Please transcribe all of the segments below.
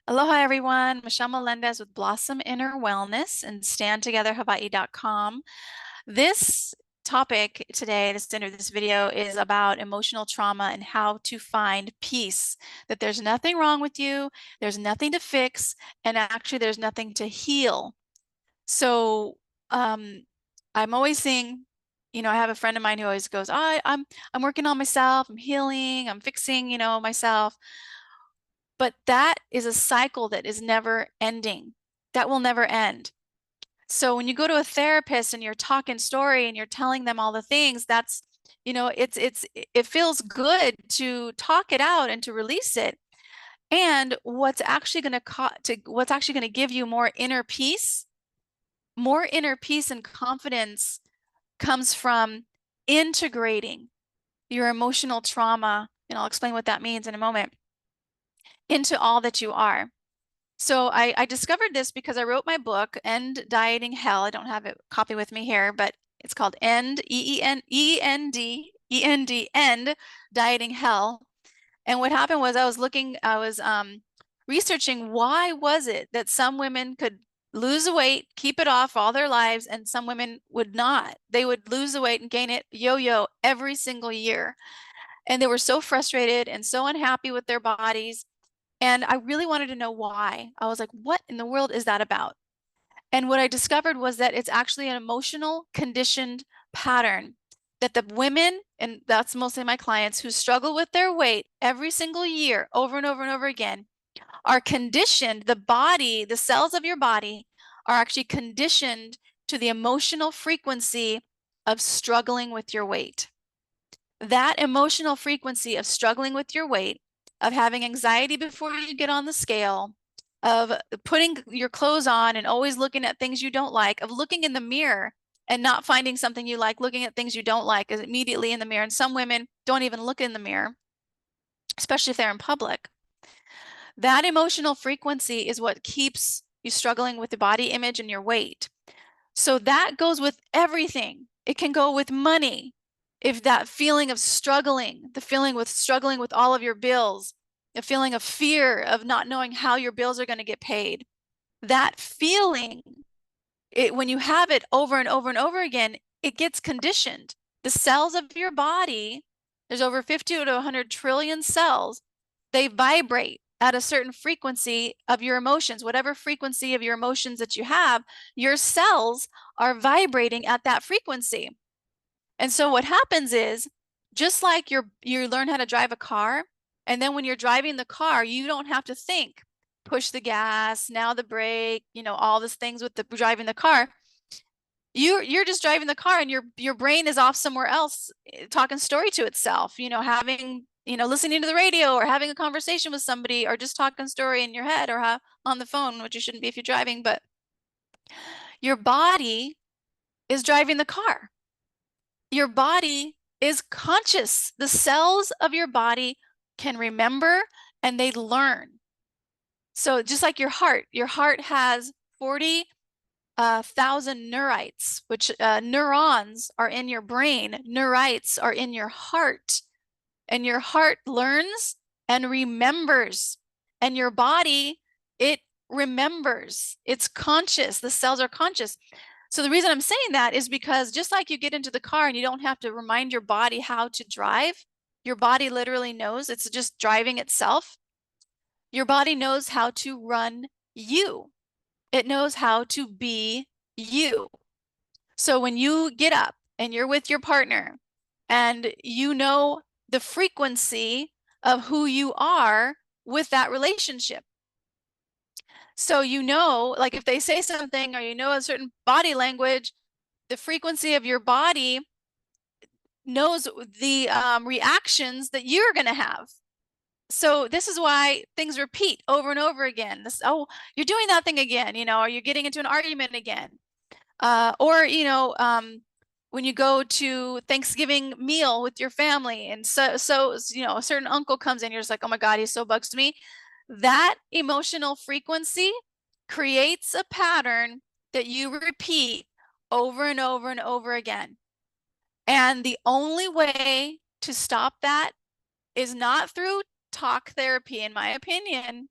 Aloha, everyone. Michelle Melendez with Blossom Inner Wellness and StandTogetherHawaii.com. This topic today, this video is about emotional trauma and how to find peace. That there's nothing wrong with you, there's nothing to fix, and actually there's nothing to heal. So um, I'm always saying, I have a friend of mine who always goes, I'm working on myself, I'm healing, I'm fixing, myself. But that is a cycle that is never ending. That will never end. So when you go to a therapist and you're talking story and you're telling them all the things, that's, it feels good to talk it out and to release it. And what's actually going to give you more inner peace and confidence comes from integrating your emotional trauma, and I'll explain what that means in a moment, into all that you are. So I discovered this because I wrote my book, End Dieting Hell. I don't have a copy with me here, but it's called End, E-E-N-E-N-D, End Dieting Hell. And what happened was I was researching why was it that some women could lose the weight, keep it off all their lives, and some women would not. They would lose the weight and gain it yo-yo every single year. And they were so frustrated and so unhappy with their bodies. And I really wanted to know why. I was like, what in the world is that about? And what I discovered was that it's actually an emotional conditioned pattern that the women, and that's mostly my clients, who struggle with their weight every single year over and over and over again, are conditioned. The body, the cells of your body are actually conditioned to the emotional frequency of struggling with your weight. That emotional frequency of struggling with your weight, of having anxiety before you get on the scale, of putting your clothes on and always looking at things you don't like, of looking in the mirror and not finding something you like, looking at things you don't like is immediately in the mirror. And some women don't even look in the mirror, especially if they're in public. That emotional frequency is what keeps you struggling with the body image and your weight. So that goes with everything. It can go with money. If that feeling of struggling, the feeling with struggling with all of your bills, a feeling of fear of not knowing how your bills are going to get paid, that feeling, when you have it over and over and over again, it gets conditioned. The cells of your body, there's over 50 to 100 trillion cells, they vibrate at a certain frequency of your emotions. Whatever frequency of your emotions that you have, your cells are vibrating at that frequency. And so what happens is, just like you learn how to drive a car, and then when you're driving the car, you don't have to think, push the gas, now the brake, all these things with the driving the car. You're just driving the car and your brain is off somewhere else, talking story to itself, having, listening to the radio or having a conversation with somebody or just talking story in your head or on the phone, which you shouldn't be if you're driving, but your body is driving the car. Your body is conscious. The cells of your body can remember and they learn. So just like your heart has 40,000 neurites, which neurons are in your brain, neurites are in your heart, and your heart learns and remembers, and your body, it remembers. It's conscious. The cells are conscious. So the reason I'm saying that is because just like you get into the car and you don't have to remind your body how to drive, your body literally knows, it's just driving itself. Your body knows how to run you. It knows how to be you. So when you get up and you're with your partner and you know the frequency of who you are with that relationship. So like if they say something or a certain body language, the frequency of your body knows the reactions that you're going to have. So this is why things repeat over and over again. Oh, you're doing that thing again, or you're getting into an argument again. Or when you go to Thanksgiving meal with your family and so a certain uncle comes in, you're just like, oh my God, he so bugs me. That emotional frequency creates a pattern that you repeat over and over and over again. And the only way to stop that is not through talk therapy, in my opinion.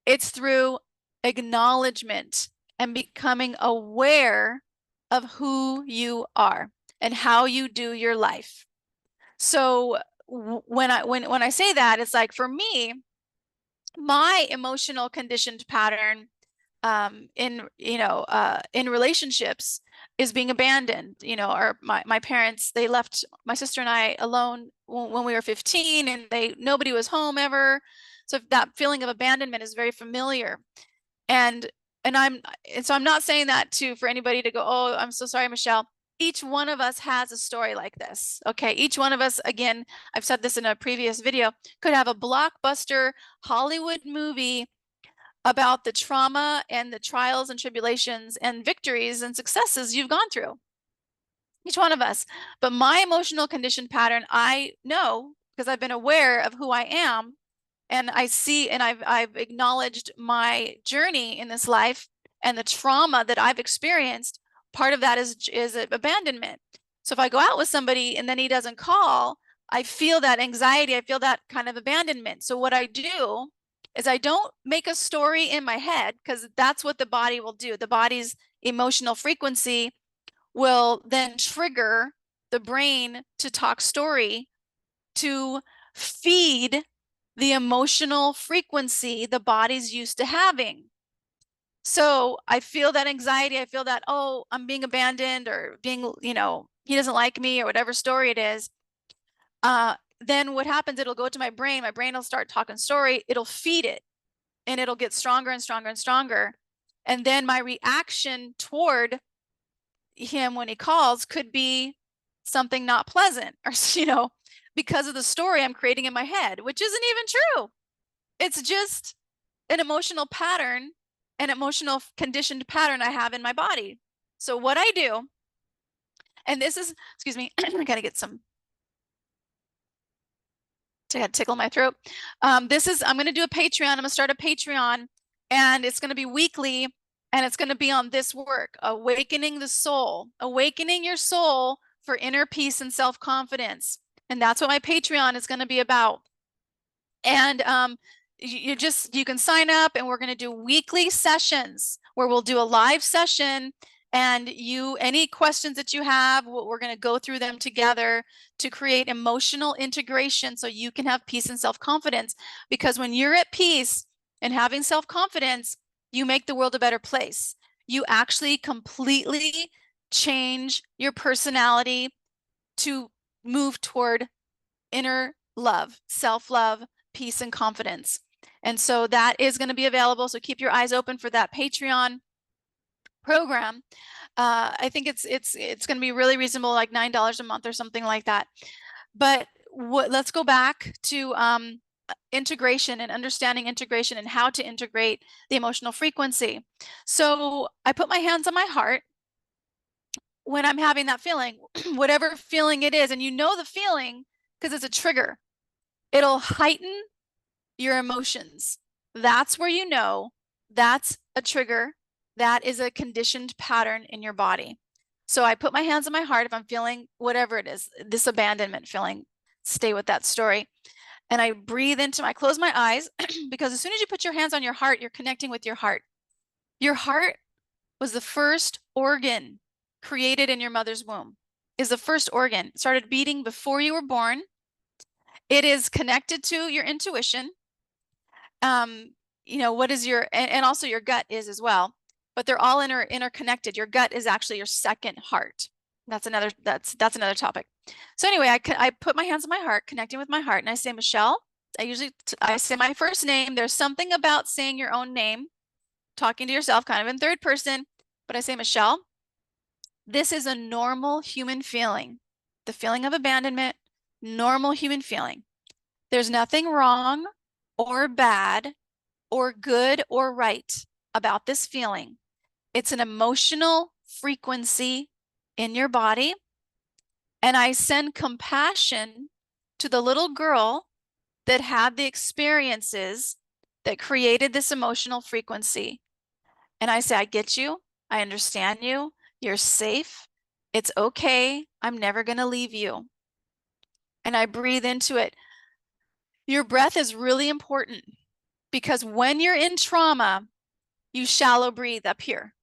It's through acknowledgement and becoming aware of who you are and how you do your life. So when I say that, it's like for me, my emotional conditioned pattern in relationships is being abandoned. Or my parents, they left my sister and I alone when we were 15, and nobody was home ever. So that feeling of abandonment is very familiar. And so I'm not saying that for anybody to go, oh, I'm so sorry, Michelle. Each one of us has a story like this. Okay. Each one of us, again, I've said this in a previous video, could have a blockbuster Hollywood movie about the trauma and the trials and tribulations and victories and successes you've gone through. Each one of us. But my emotional condition pattern, I know because I've been aware of who I am, and I see, and I've acknowledged my journey in this life and the trauma that I've experienced. Part of that is abandonment. So if I go out with somebody and then he doesn't call, I feel that anxiety. I feel that kind of abandonment. So what I do is I don't make a story in my head, because that's what the body will do. The body's emotional frequency will then trigger the brain to talk story to feed the emotional frequency the body's used to having. So I feel that anxiety. I feel that, oh, I'm being abandoned, or being, he doesn't like me, or whatever story it is. Then what happens, it'll go to my brain. My brain will start talking story. It'll feed it, and it'll get stronger and stronger and stronger. And then my reaction toward him when he calls could be something not pleasant, or, because of the story I'm creating in my head, which isn't even true. It's just an emotional pattern, an emotional conditioned pattern I have in my body. So what I do, and this is, excuse me, I gotta get some, I gotta tickle my throat. I'm gonna do a Patreon. I'm gonna start a Patreon, and it's gonna be weekly, and it's gonna be on this work, awakening the soul, awakening your soul for inner peace and self-confidence. And that's what my Patreon is gonna be about. And you can sign up, and we're going to do weekly sessions where we'll do a live session, and any questions that you have, we're going to go through them together to create emotional integration so you can have peace and self-confidence. Because when you're at peace and having self-confidence, you make the world a better place. You actually completely change your personality to move toward inner love, self-love, peace, and confidence. And so that is going to be available. So keep your eyes open for that Patreon program. I think it's going to be really reasonable, like $9 a month or something like that. But let's go back to integration and understanding integration and how to integrate the emotional frequency. So I put my hands on my heart when I'm having that feeling, whatever feeling it is, and the feeling because it's a trigger. It'll heighten your emotions. That's where that's a trigger. That is a conditioned pattern in your body. So I put my hands on my heart if I'm feeling whatever it is, this abandonment feeling, stay with that story. And I close my eyes because as soon as you put your hands on your heart, you're connecting with your heart. Your heart was the first organ created in your mother's womb, is the first organ. It started beating before you were born. It is connected to your intuition. What is and also your gut is as well, but they're all interconnected. Your gut is actually your second heart. That's another topic. So anyway, I put my hands on my heart, connecting with my heart, and I say, Michelle. I say my first name. There's something about saying your own name, talking to yourself kind of in third person, but I say, Michelle, this is a normal human feeling. The feeling of abandonment, normal human feeling. There's nothing wrong or bad or good or right about this feeling. It's an emotional frequency in your body. And I send compassion to the little girl that had the experiences that created this emotional frequency. And I say, I get you. I understand you. You're safe. It's okay. I'm never going to leave you. And I breathe into it. Your breath is really important Because when you're in trauma, you shallow breathe up here.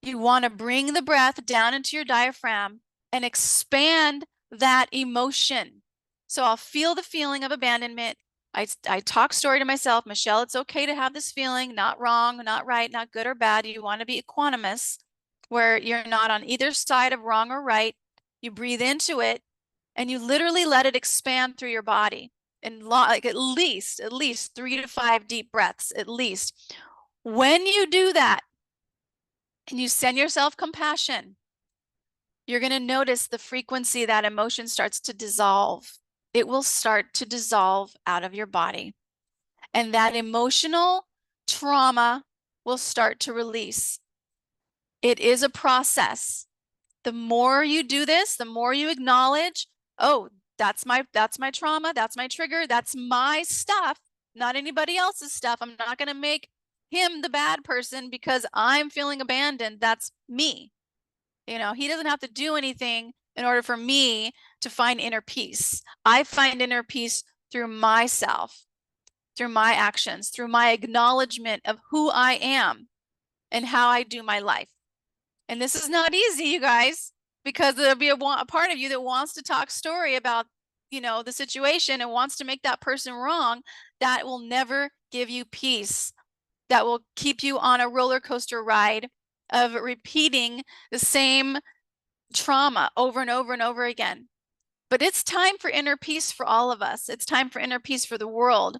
You want to bring the breath down into your diaphragm and expand that emotion. So I'll feel the feeling of abandonment. I talk story to myself, Michelle, it's okay to have this feeling, not wrong, not right, not good or bad. You want to be equanimous, where you're not on either side of wrong or right. You breathe into it and you literally let it expand through your body. And like at least 3 to 5 deep breaths, at least. When you do that and you send yourself compassion, you're going to notice the frequency that emotion starts to dissolve. It will start to dissolve out of your body. And that emotional trauma will start to release. It is a process. The more you do this, the more you acknowledge, oh, that's my trauma, that's my trigger, that's my stuff, not anybody else's stuff. I'm not going to make him the bad person because I'm feeling abandoned. That's me. You know, he doesn't have to do anything in order for me to find inner peace. I find inner peace through myself, through my actions, through my acknowledgement of who I am and how I do my life. And this is not easy, you guys, because there'll be a part of you that wants to talk story about, you know, the situation and wants to make that person wrong. That will never give you peace. That will keep you on a roller coaster ride of repeating the same trauma over and over and over again. But it's time for inner peace for all of us. It's time for inner peace for the world.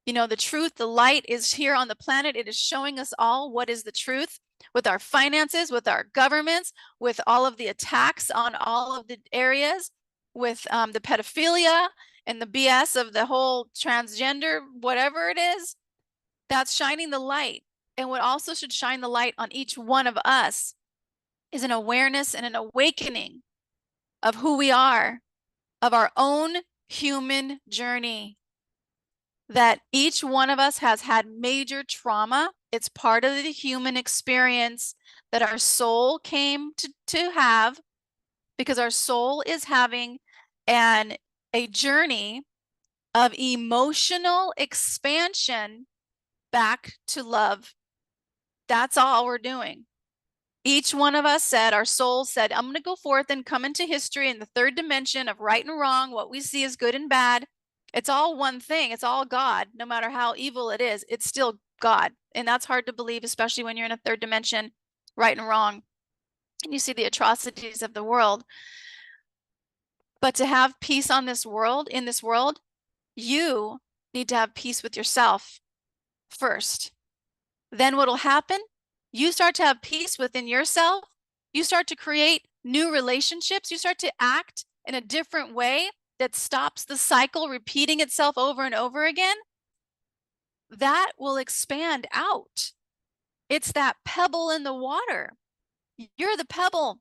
You know, the truth, the light is here on the planet. It is showing us all what is the truth with our finances, with our governments, with all of the attacks on all of the areas, with the pedophilia and the BS of the whole transgender, whatever it is. That's shining the light. And what also should shine the light on each one of us is an awareness and an awakening of who we are, of our own human journey. That each one of us has had major trauma. It's part of the human experience that our soul came to have, because our soul is having a journey of emotional expansion back to love. That's all we're doing. Each one of us said, our soul said, I'm going to go forth and come into history in the third dimension of right and wrong, what we see is good and bad. It's all one thing. It's all God. No matter how evil it is, it's still God. And that's hard to believe, especially when you're in a third dimension, right and wrong, and you see the atrocities of the world. But to have peace on this world, in this world, you need to have peace with yourself first. Then what'll happen? You start to have peace within yourself. You start to create new relationships. You start to act in a different way that stops the cycle repeating itself over and over again. That will expand out. It's that pebble in the water. You're the pebble.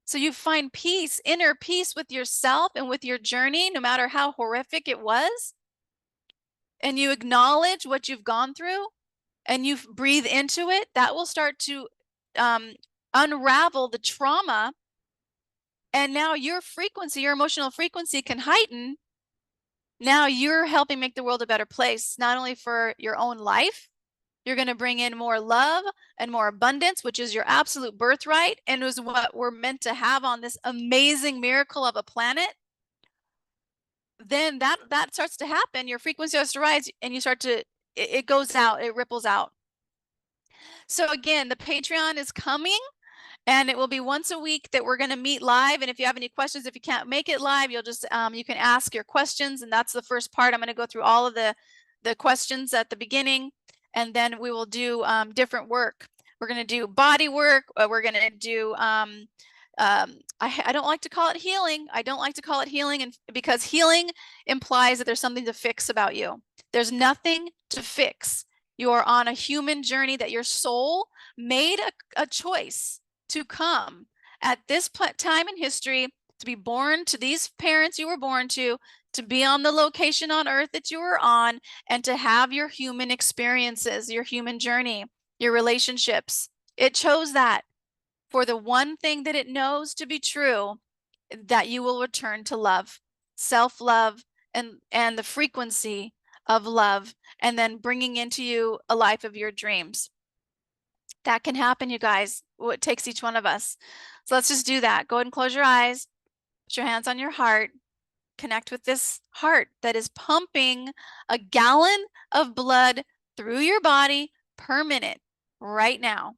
So you find peace, inner peace with yourself and with your journey, no matter how horrific it was. And you acknowledge what you've gone through and you breathe into it. That will start to unravel the trauma. And now your frequency, your emotional frequency can heighten. Now you're helping make the world a better place, not only for your own life. You're going to bring in more love and more abundance, which is your absolute birthright and is what we're meant to have on this amazing miracle of a planet. Then that starts to happen. Your frequency starts to rise and you start to, it goes out, it ripples out. So again, the Patreon is coming. And it will be once a week that we're going to meet live. And if you have any questions, if you can't make it live, you'll just, you can ask your questions. And that's the first part. I'm going to go through all of the questions at the beginning. And then we will do different work. We're going to do body work. We're going to do, I don't like to call it healing. I don't like to call it healing, and because healing implies that there's something to fix about you. There's nothing to fix. You are on a human journey that your soul made a choice to come at this time in history, to be born to these parents you were born to be on the location on earth that you were on, and to have your human experiences, your human journey, your relationships. It chose that for the one thing that it knows to be true, that you will return to love, self-love, and the frequency of love, and then bringing into you a life of your dreams. That can happen, you guys. What takes each one of us. So let's just do that. Go ahead and close your eyes. Put your hands on your heart. Connect with this heart that is pumping a gallon of blood through your body per minute right now.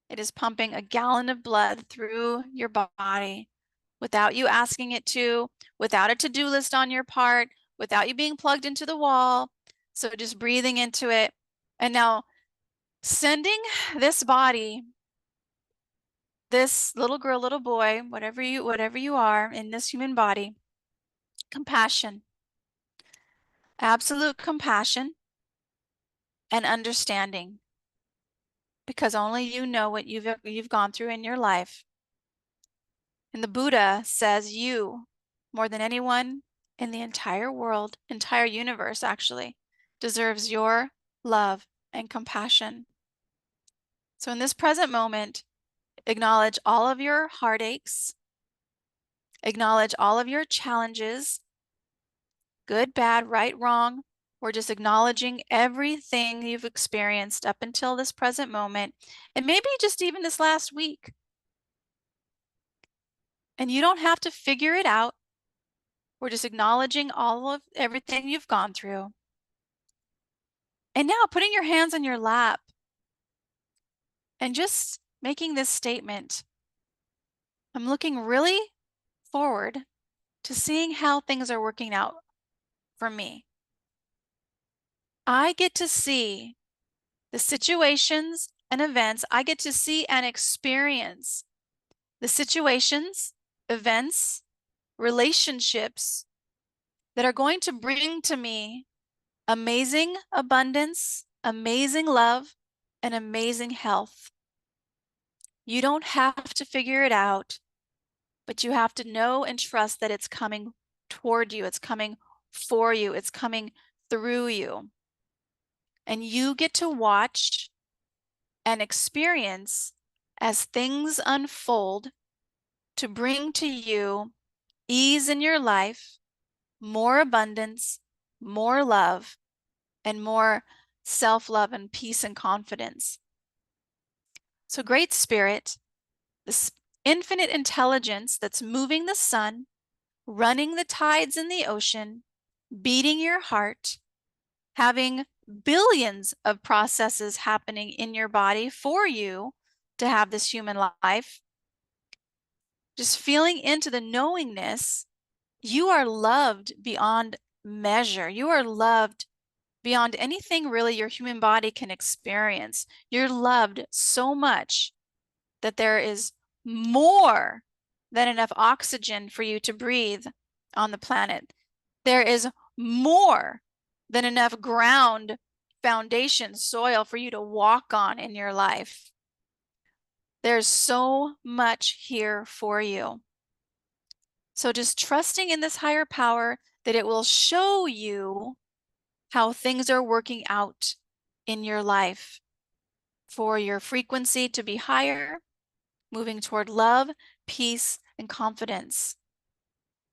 It is pumping a gallon of blood through your body without you asking it to, without a to-do list on your part, without you being plugged into the wall. So just breathing into it. And now sending this body, this little girl, little boy, whatever you are in this human body, compassion, absolute compassion and understanding, because only you know what you've gone through in your life. And the Buddha says you, more than anyone in the entire world, entire universe actually, deserves your love and compassion. So in this present moment, acknowledge all of your heartaches, acknowledge all of your challenges, good, bad, right, wrong. We're just acknowledging everything you've experienced up until this present moment, and maybe just even this last week. And you don't have to figure it out. We're just acknowledging all of everything you've gone through. And now putting your hands on your lap and just making this statement. I'm looking really forward to seeing how things are working out for me. I get to see the situations and events. I get to see and experience the situations, events, relationships that are going to bring to me amazing abundance, amazing love, and amazing health. You don't have to figure it out, but you have to know and trust that it's coming toward you. It's coming for you. It's coming through you. And you get to watch and experience as things unfold to bring to you ease in your life, more abundance, more love, and more self-love and peace and confidence. So Great Spirit, this infinite intelligence that's moving the sun, running the tides in the ocean, beating your heart, having billions of processes happening in your body for you to have this human life, just feeling into the knowingness, you are loved beyond measure. You are loved beyond anything really your human body can experience. You're loved so much that there is more than enough oxygen for you to breathe on the planet. There is more than enough ground, foundation, soil for you to walk on in your life. There's so much here for you. So just trusting in this higher power that it will show you how things are working out in your life for your frequency to be higher, moving toward love, peace, and confidence,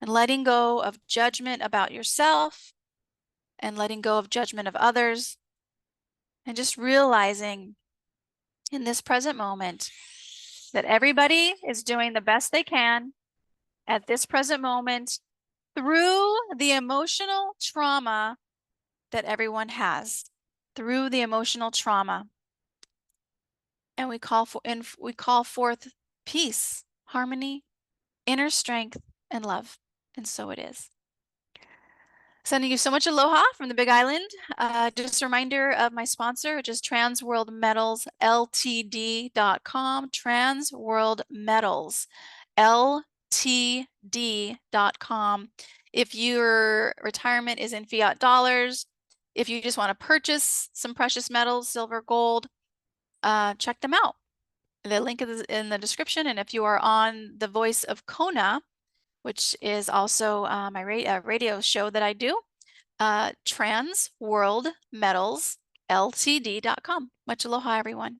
and letting go of judgment about yourself and letting go of judgment of others, and just realizing in this present moment that everybody is doing the best they can at this present moment through the emotional trauma that everyone has, through the emotional trauma. And we call forth peace, harmony, inner strength, and love. And so it is. Sending you so much aloha from the Big Island. Just a reminder of my sponsor, which is transworldmetals.ltd.com. Transworldmetals, LTD.com. If your retirement is in fiat dollars, if you just want to purchase some precious metals, silver, gold, check them out. The link is in the description. And if you are on the Voice of Kona, which is also my radio show that I do, transworldmetals.ltd.com. Much aloha, everyone.